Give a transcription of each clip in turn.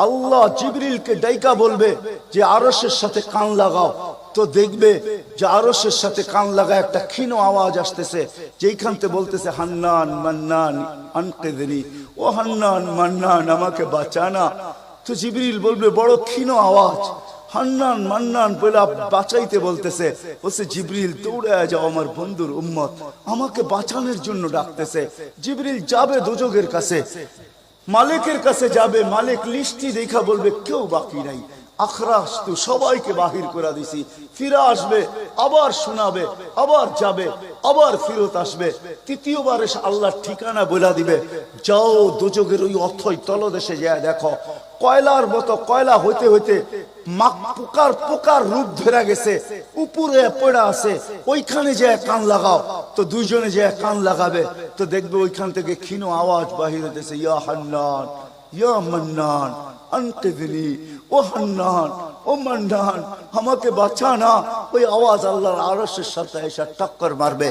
আল্লাহ জিবরিলকে ডাইকা বলবে যে আরশের সাথে কান লাগাও, তো দেখবে যে আরশের সাথে কান লাগা একটা ক্ষীণ আওয়াজ আসতেছে, যেইখান থেকে বলতেছে হান্নান মান্নান আনকিযনি, ও হান্নান মান্নান আমাকে বাঁচানা। তো জিবরিল বলবে বড় ক্ষীণ আওয়াজ, হান্নান মান্নান বলে বাঁচাইতে বলতেছে। বলছে জিবরিল দৌড়ায় যাও, আমার বন্ধুর উম্মত আমাকে বাঁচানোর জন্য ডাকতেছে। জিবরিল যাবে দোজখের কাছে, মালিকের কাছে যাবে, মালিক লিস্টি দেখা বলবে কেউ বাকি নাই, আখরাস তো সবাইকে বাহির করে দিছি। ফিরে আসবে, আবার শোনাবে, আবার যাবে, আবার ফিরত আসবে। তৃতীয়বার এসে আল্লাহর ঠিকানা বলে দিবে, যাও দোজখের ওই অথই তলদেশে যায় দেখো, কয়লার মতো কয়লা হইতে হইতে পোকার পোকার রূপ ধরে গেছে, উপরে পড়া আছে, ওইখানে যে কান লাগাও। তো দুইজনে যে কান লাগাবে, তো দেখবে ওইখান থেকে ক্ষীণ আওয়াজ বাহির হইতেছে, ইয়া হান্নান ইয়া মান্নান আনকিযনি, ও হান্নান ও মান্নান আমাকে বাঁচানা। ওই আওয়াজ আল্লাহর আরশের সাথে এসে টক্কর মারবে,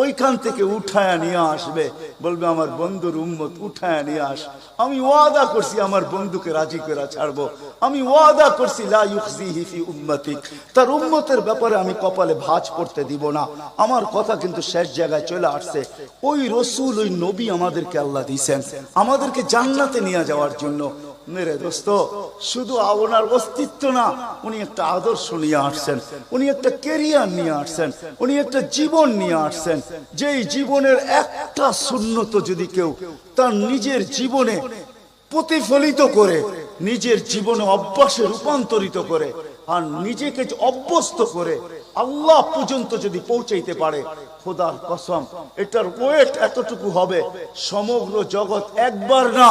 ওইখান থেকে উঠায় নিয়ে আসবে, বলবে আমার বন্ধুর উম্মত উঠায় নিয়ে আস, আমি ওয়াদা করছি আমার বন্ধুকে রাজি করে ছাড়বো, আমি ওয়াদা করছি লা ইউখজিহি ফি উম্মতিক, তার উম্মতের ব্যাপারে আমি কপালে ভাঁজ করতে দিব না। আমার কথা কিন্তু শেষ জায়গায় চলে আসছে। ওই রসুল, ওই নবী আমাদেরকে আল্লাহ দিয়েছেন আমাদেরকে জান্নাতে নিয়ে যাওয়ার জন্য। মেরে দোস্ত, শুধু ওনার অস্তিত্ব না, উনি একটা আদর্শ নিয়ে আসছেন, উনি একটা ক্যারিয়ার নিয়ে আসছেন, উনি একটা জীবন নিয়ে আসছেন। যেই জীবনের একটা সুন্নত যদি কেউ তার নিজের জীবনে প্রতিফলিত করে, নিজের জীবনে অভ্যাসে রূপান্তরিত করে, আর নিজেকে অভ্যস্ত করে আল্লাহ পর্যন্ত যদি পৌঁছাইতে পারে, খোদার কসম এটার ওয়েট এতটুকু হবে, সমগ্র জগৎ একবার না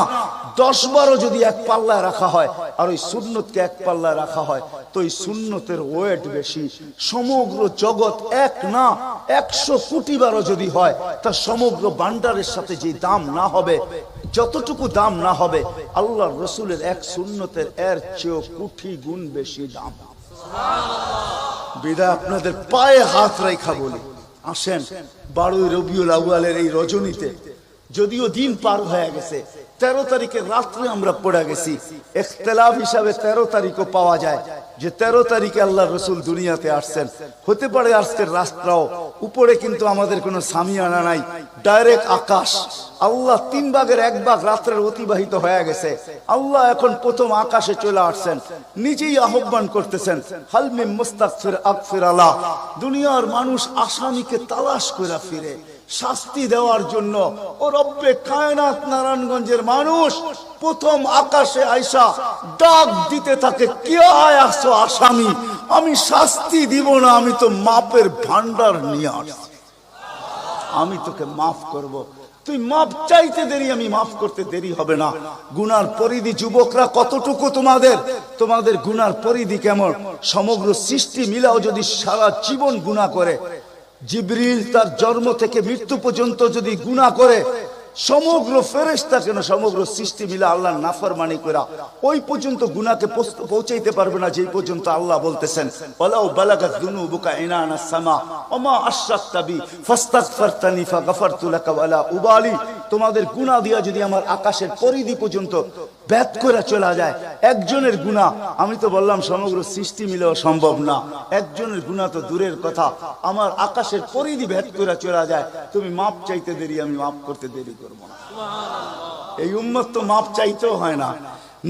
10 বারও যদি এক পাল্লায় রাখা হয়, আর ওই সুন্নতকে এক পাল্লায় রাখা হয়, তো এই সুন্নতের ওয়েট বেশি। সমগ্র জগৎ এক না 100 কোটি বারও যদি হয়, তা সমগ্র ভান্ডারের সাথে যে দাম না হবে, যতটুকু দাম না হবে, আল্লাহর রসুলের এক সুন্নতের এর চেয়েও কোটি গুণ বেশি দাম। বিদায় আপনাদের পায়ে হাত রেখা বলি, আসেন 12 রবিউল আউয়ালের এই রজনীতে, যদিও দিন পার হয়ে গেছে, 13 তারিখের রাত্রে আমরা পড়ে গেছি। ইখতিলাফ হিসাবে 13 তারিখও পাওয়া যায় যে 13 তারিখে আল্লাহ রসুল দুনিয়াতে আসছেন। হতে পারে আজকের রাস্তাও উপরে, কিন্তু আমাদের কোনো সামিয়ানা নাই, ডাইরেক্ট আকাশ। আল্লাহ 3 ভাগের 1 ভাগ রাত্রের অতিবাহিত হয়ে গেছে, আল্লাহ এখন প্রথম আকাশে চলে আসছেন, নিজেই আহ্বান করতেছেন, হাল মিন মুস্তাগফির আগফির আলা। দুনিয়ার মানুষ আসামিকে তালাশ করে ফিরে শাস্তি দেওয়ার জন্য, ও রব্বে কায়নাত নারায়ণগঞ্জের মানুষ প্রথম আকাশে আইসা ডাক দিতে থাকে, কে আসছো আসামি, আমি শাস্তি দিব না, আমি তো মাপের ভান্ডার নিয়ে আসছি, আমি তোকে মাফ করব, তুই মাপ চাইতে দেরি, আমি মাফ করতে দেরি হবে না। গুনার পরিধি যুবকরা কতটুকু তোমাদের গুনার পরিধি কেমন? সমগ্র সৃষ্টি মিলাও যদি সারা জীবন গুনাহ করে, জিবরিল তার জন্ম থেকে মৃত্যু পর্যন্ত যদি গুনাহ করে, সমগ্র ফেরেশতা কেন সমগ্র সৃষ্টি মিলে আল্লাহর নাফরমানি করা ওই পর্যন্ত গুনাহকে পৌঁছাইতে পারবে না, যেই পর্যন্ত আল্লাহ বলতেছেন ওয়ালাউ বালাগাত যুনুবুকা ইনানাস সামা ওমা আশরাকতা বি ফাস্তাগফারতানি ফাগফারতু লাকা ওয়ালা উবালি। তোমাদের গুনাহ দিয়া যদি আমার আকাশের পরিধি পর্যন্ত ভেদ করে চলা যায়, একজনের গুনাহ, আমি তো বললাম সমগ্র সৃষ্টি মিলেও সম্ভব না, একজনের গুনাহ তো দূরের কথা, আমার আকাশের পরিধি ভেদ করে চলা যায়, তুমি মাপ চাইতে দেরি, আমি মাপ করতে দেরি করবো না। এই উম্মত তো মাপ চাইতেও হয় না,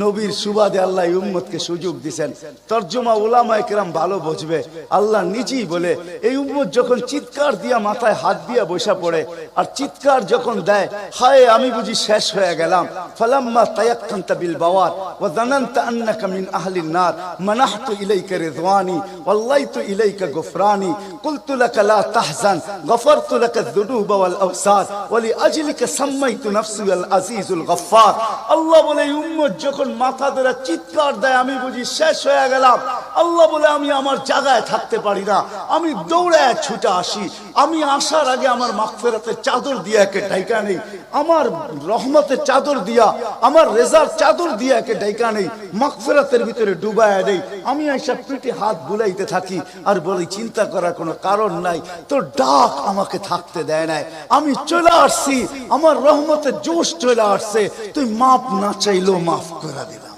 নবীর সুবাদে আল্লাহ এই উম্মতকে সুযোগ দিবেন। তরজমা উলামায়ে কেরাম ভালো বুঝবে, আল্লাহ নিজেই বলে এই উম্মত যখন চিৎকার দিয়া মাথায় হাত দিয়া বসা পড়ে, আর চিৎকার যখন দেয়, হায় আমি বুঝি শেষ হয়ে গেলাম, ফালাম্মা তায়াক্কানতা বিল বাওয়ার ওয়া যানানতা আন্নাকা মিন আহলিন নার মানাহতু ইলাইকা রিদওয়ানি ওয়াল্লাইতু ইলাইকা গুফরানি কুলতু লাকা লা তাহজান গফারতু লাকা যুনুবা ওয়াল আওসাদ ওয়া লিআজলিকা সাম্মাইতু নাফসি আল আজিজুল গফফার। আল্লাহ বলে এই উম্মত যখন মাথা ধরে চিৎকার দেয়, আমি বুঝি শেষ হয়ে গেলাম, আল্লাহ বলে আমি আমার জায়গায় থাকতে পারি না, আমি দৌড়ায় ছুটে আসি, আমি আসার আগে আমার মাগফিরাতের চাদর দিয়া একে ঢাইকা নেই, আমার রহমতের চাদর দিয়া, আমার রেজার চাদর দিয়া একে ঢাইকা নেই, মাগফিরাতের ভিতরে ডুবায়া দেই, আমি এসব পিঠে হাত বুলাইতে থাকি আর বলি চিন্তা করার কোনো কারণ নাই, তোর ডাক আমাকে থাকতে দেয় নাই, আমি চলে আসছি, আমার রহমতের জোশ চলে আসছে, তুই মাপ না চাইলেও মাফ করে দিলাম।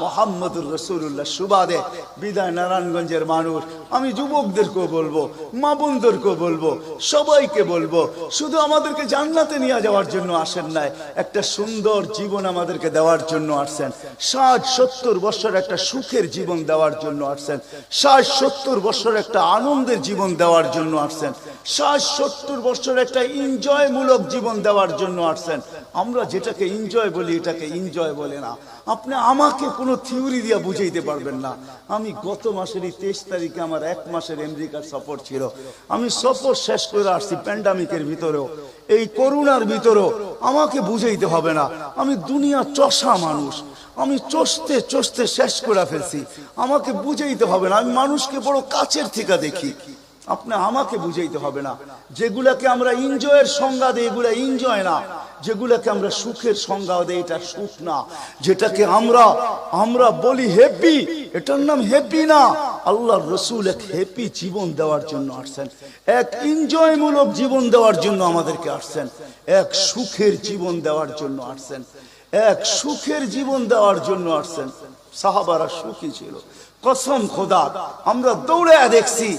মুহাম্মদুর রাসূলুল্লাহ সুবাদে বিদায় নারায়ণগঞ্জের মানুষ, আমি যুবকদেরকেও বলবো, মা বোনদেরকেও বলবো, সবাইকে বলবো, শুধু আমাদেরকে জান্নাতে নিয়ে যাওয়ার জন্য আসেন নাই, একটা সুন্দর জীবন আমাদেরকে দেওয়ার জন্য আসছেন। 60-70 বছর একটা সুখের জীবন দেওয়ার জন্য আসছেন। 60-70 বছর একটা আনন্দের জীবন দেওয়ার জন্য আসছেন। 60-70 বছর একটা এনজয় মূলক জীবন দেওয়ার জন্য আসছেন। আমরা যেটাকে এনজয় বলি এটাকে এনজয় বলে না। আপনি আমাকে কোনো থিওরি দিয়ে বুঝাইতে পারবেন না। আমি গত মাসেরই 23 তারিখে আমার 1 মাসের আমেরিকার সফর ছিল। আমি সফর শেষ করে আসছি প্যান্ডামিকের ভিতরেও, এই করোনার ভিতরেও। আমাকে বুঝাইতে হবে না, আমি দুনিয়া চষা মানুষ, আমি চষতে চষতে শেষ করে ফেলছি। আমাকে বুঝাইতে হবে না, আমি মানুষকে বড় কাছের থেকে দেখি। আপনি আমাকে বুঝাইতে হবে না। যেগুলাকে আমরা এনজয়ের সংজ্ঞা দিই এগুলা এনজয় না, যেগুলাকে আমরা সুখের সংজ্ঞা দিই এটা সুখ না। যেটাকে আমরা বলি হ্যাপি, এটার নাম হ্যাপি না। আল্লাহর রাসূল এক হ্যাপি জীবন দেওয়ার জন্য আসছেন, এক এনজয় মূলক জীবন দেওয়ার জন্য আমাদেরকে আসছেন, এক সুখের জীবন দেওয়ার জন্য আসছেন, এক সুখের জীবন দেওয়ার জন্য আসছেন। সাহাবারা সুখী ছিল, কসম খোদা। আমরা দৌড়ে দেখছি,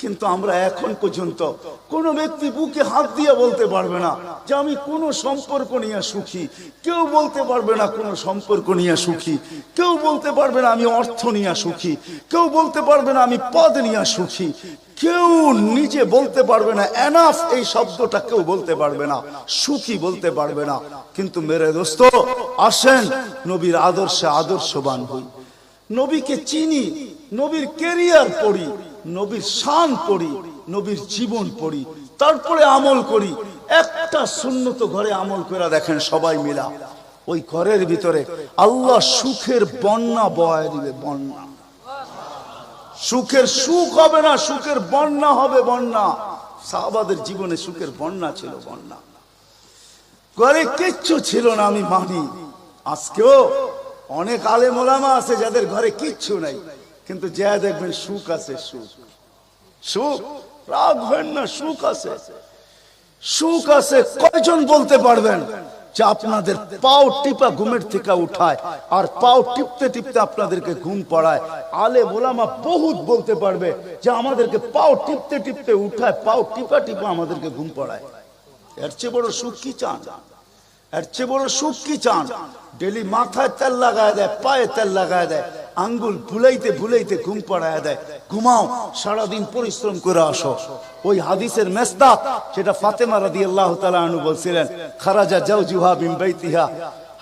কিন্তু আমরা এখন পর্যন্ত কোন ব্যক্তি বুকে হাত দিয়ে বলতে পারবে না যে আমি কোন সম্পর্ক নিয়ে সুখী। কেউ বলতে পারবে না কোন সম্পর্ক নিয়ে সুখী। কেউ বলতে পারবে না আমি অর্থ নিয়ে সুখী। কেউ বলতে পারবে না আমি পদ নিয়ে সুখী। কেউ নিজে বলতে পারবে না এনাফ, এই শব্দটা কেউ বলতে পারবে না, সুখী বলতে পারবে না। কিন্তু মেরে দোস্ত, আসেন নবীর আদর্শে আদর্শবান হই, নবীকে চিনি, নবীর ক্যারিয়ার পড়ি, নবীর শান পড়ি, নবীর জীবন পড়ি, তারপরে আমল করি। একটা সুন্নত ঘরে আমল করে দেখেন সবাই মিলা, ওই ঘরের ভিতরে আল্লাহ সুখের বন্যা বয়ে দিবে। বন্যা, সুখের সুখ হবে না, সুখের বন্যা হবে। বন্যা, সাহাবাদের জীবনে সুখের বন্যা ছিল। বন্যা, ঘরে কিচ্ছু ছিল না, আমি মানি। আজকেও অনেক আলেম ওলামা আছে যাদের ঘরে কিচ্ছু নাই, কিন্তু যা দেখবেন সুখ আছে। সুখ, সুখ, রাগ হয় না, সুখ আছে, সুখ আছে। কয়জন বলতে পারবেন যে আপনাদের পাও টিপা ঘুমের থেকে উঠায় আর পাও টিপতে টিপতে আপনাদেরকে ঘুম পড়ায়? আলেম ওলামা বহুত বলতে পারবে যে আমাদেরকে পাও টিপতে টিপতে উঠায়, পাও টিপা টিপা আমাদেরকে ঘুম পড়ায়। এর চেয়ে বড় সুখ কি চান? এর চেয়ে বড় সুখ কি চান? ডেলি মাথায় তেল লাগায় দেয়, পায়ে তেল লাগায় দেয়, আঙ্গুল ভুলাইতে ভুলাইতে ঘুম পড়ায় দেয়। ঘুমাও, সারাদিন পরিশ্রম করে আসো। ওই হাদিসের মেসদাক, সেটা ফাতেমা রাদিয়াল্লাহু তাআলা আনহু বলছিলেন, খারাজা জাওজুহা মিন বাইতিহা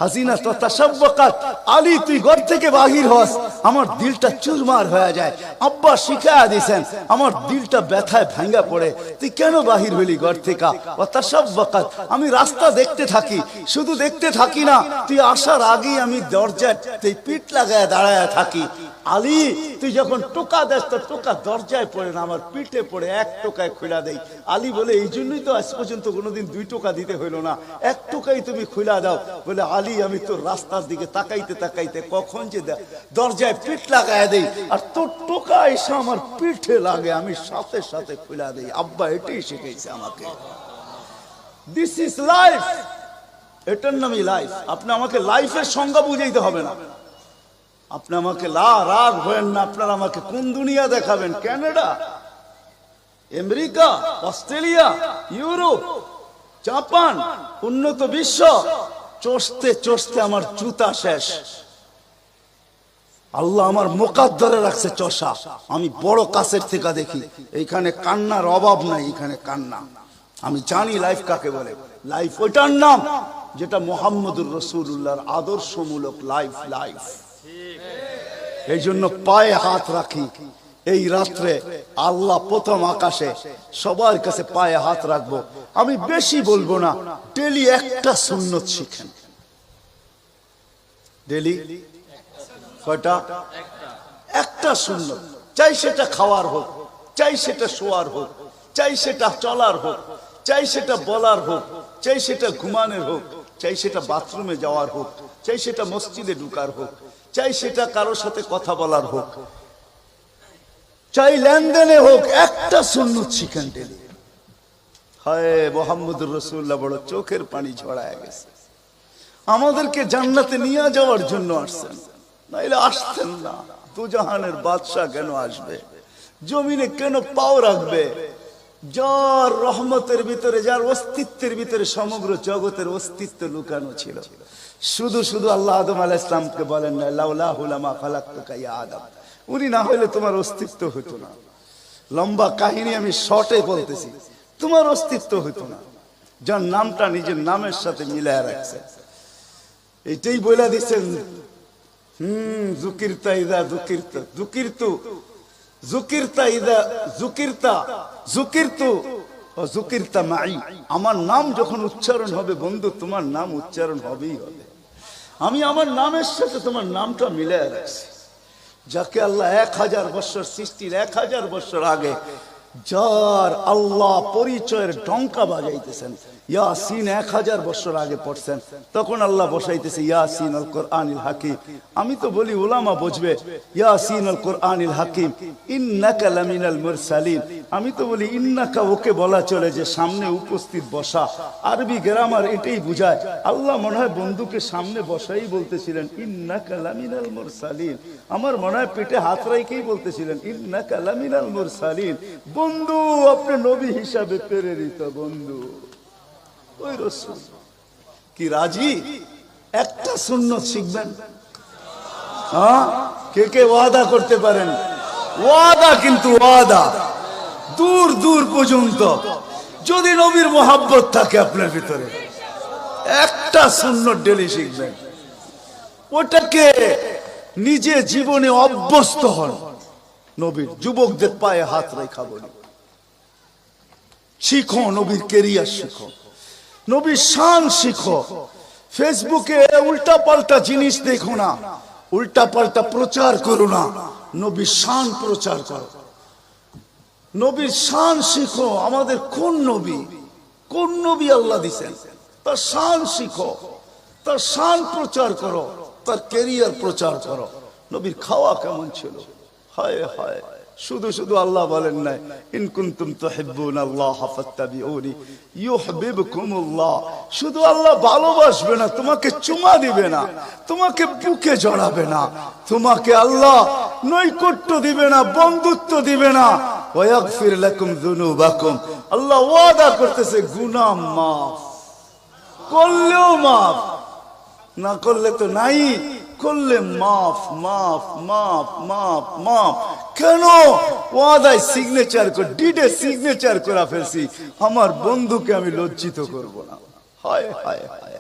হাসিনা তাতাশাব্বাকাত। আলী, তুই ঘর থেকে বাহির হস, আমার দিলটা চুরমার হয়ে যায়। আব্বা শিখায়া দিয়েছেন, আমার দিলটা ব্যথায় ভাঙ্গা পড়ে। তুই কেন বাহির হলি ঘর থেকে? তাতাশাব্বাকাত, আমি রাস্তা দেখতে থাকি, শুধু দেখতে থাকি না, তুই আসার আগেই আমি দরজায় পিঠ লাগায় দাঁড়ায় থাকি। আলী, তুই যখন টোকা দেস তো টোকা দরজায় পড়ে না, আমার পিঠে পড়ে, 1 টোকায় খুলা দেই। আলী বলে, এই জন্যই তো আজ পর্যন্ত কোনোদিন 2 টোকা দিতে হইলো না, 1 টোকাই তুমি খুলা দাও। বলে, আলী, আমি তোর রাস্তার দিকে তাকাইতে তাকাইতে কখন যে দরজায় পিঠ লাগায় দেই, আর তোর টোকা এসে আমার পিঠে লাগে, আমি সাথে সাথে খুলা দেই। আব্বা এটাই শিখেছে আমাকে। দিস ইজ লাইফ, এটার নামই লাইফ। আপনি আমাকে লাইফের সংজ্ঞা বুঝাইতে হবে না। আপনি আমাকে রাগ হয়েন না, আপনারা আমাকে কোন দুনিয়া দেখাবেন? Canada, America, Australia, Europe, Japan, উন্নত বিশ্ব, চষতে চষতে আমার জুতা শেষ। আল্লাহ আমার মোকাদ্দরে রাখছে চষা। আমি বড় কাছের থেকে দেখি, এইখানে কান্নার অভাব নাই, এখানে কান্না। আমি জানি লাইফ কাকে বলে। লাইফ ওইটার নাম যেটা মুহাম্মদুর রাসূলুল্লাহর আদর্শমূলক লাইফ। লাইফ, এই জন্য পায়ে হাত রাখি। এই রাত্রে আল্লাহ প্রথম আকাশে সবার কাছে পায়ে হাত রাখবো। আমি বেশি বলবো না, ডেলি একটা সুন্নত শিখেন। ডেলি কয়টা? একটা সুন্নত। চাই সেটা খাওয়ার হোক, চাই সেটা শোয়ার হোক, চাই সেটা চলার হোক, চাই সেটা বলার হোক, চাই সেটা ঘুমানোর হোক, চাই সেটা বাথরুমে যাওয়ার হোক, চাই সেটা মসজিদে ঢুকার হোক, চাই সেটা কারোর সাথে কথা বলার হোক, চাই লেনদেনে হোক, একটা সুন্নত শিখেন ডেলি। হায় মুহাম্মদুর রাসূলুল্লাহ বড় চোখের পানি ঝরায় গেছে। আমাদেরকে জান্নাতে নিয়ে যাওয়ার জন্য আসছেন। নাইলে আসতেন না। দুজাহানের বাদশাহ কেন আসবে? জমিনে কেন পাও রাখবে? যার রহমতের ভিতরে, যার অস্তিত্বের ভিতরে সমগ্র জগতের অস্তিত্ব লুকানো ছিল। শুধু শুধু আল্লাহ আদম আলাইহিস সালামকে বলেন না, লাউলাহু লামা খালাকতুকা ইয়া আদম, উনি না হলে তোমার অস্তিত্ব হতো না। লম্বা কাহিনী আমি শর্টে বলতেছি, তোমার অস্তিত্ব হতো না। যার নামটা নিজের নামের সাথে মিলায় রাখছে, এটাই বলে দিচ্ছেন। যুকিরতা ইদা যুকিরতা যুকিরতু, যুকিরতা ইদা যুকিরতা যুকিরতু ও যুকিরতা মাই। আমার নাম যখন উচ্চারণ হবে বন্ধু, তোমার নাম উচ্চারণ হবেই হবে। আমি আমার নামের সাথে তোমার নামটা মিলায় রাখছি। যাকে আল্লাহ 1000 বছর সৃষ্টির 1000 বছর আগে যার আল্লাহ পরিচয়ের ডঙ্কা বাজাইতেছেন, ইয়াসিন 1000 বছর আগে পড়ছেন, তখন আল্লাহ বসাইতেছে ইয়াসিন আল কোরআনিল হাকিম। আমি তো বলি উলামা বুঝবে, ইয়াসিন আল কোরআনিল হাকিম ইন্নাকা লামিনাল মুরসালিন। আমি তো বলি ইন্নাকা ওকে বলা চলে যে সামনে উপস্থিত বসা, আরবি গ্রামার এটাই বুঝায়। আল্লাহ মনে হয় বন্ধুকে সামনে বসাই বলতেছিলেন ইন্নাকা লামিনাল মুরসালিন। আমার মনে হয় পেটে হাত রাইকেই বলতেছিলেন ইন্নাকা লামিনাল মুরসালিন। বন্ধু আপনি নবী হিসাবে প্রেরিত বন্ধু। ওই রাসূল কি রাজি? একটা সুন্নত শিখবেন। হ্যাঁ, কে কে ওয়াদা করতে পারেন? ওয়াদা, কিন্তু ওয়াদা দূর দূর পর্যন্ত। যদি নবীর মোহাব্বত থাকে আপনার ভিতরে, একটা সুন্নত ডেলি শিখবেন, ওটাকে নিজে জীবনে অভ্যস্ত হন। নবীর যুবকদের পায়ে হাত রেখা বলি, শিখো নবীর কেরিয়ার, শিখো নবীর শান শিখো। ফেসবুকে উল্টা পাল্টা জিনিস দেখো না, উল্টা পাল্টা প্রচার করো না, নবীর শান প্রচার করো, নবীর শান শিখো। আমাদের কোন নবী, কোন নবী আল্লাহ দিছেন, তার শান শিখো, তার শান প্রচার করো, তার কেরিয়ার প্রচার করো। নবীর খাওয়া কেমন ছিল? হায় হায়, শুধু শুধু আল্লাহ বলেন নাই ইন কুনতুম তুহিব্বুনাল্লাহ ফাত্তাবিউনি ইউহিব্বুকুমুল্লাহ। শুধু আল্লাহ ভালোবাসবে না, তোমাকে চুমা দিবে না, তোমাকে বুকে জড়াবে না, তোমাকে আল্লাহ নৈকট্য দিবে না, বন্ধুত্ব দিবে না। ওয়াগফির লাকুম যুনুবাকুম, আল্লাহ ওয়াদা করতেছে গুনাহ মাফ করলেও মাফ, না করলে তো নাই, করলে মাফ মাফ মাফ মাফ মাফ। কেন? ওয়াদায় সিগনেচার করে, ডিডে সিগনেচার করা ফেলছি, আমার বন্ধুকে আমি লজ্জিত করব না। হায় হায় হায়।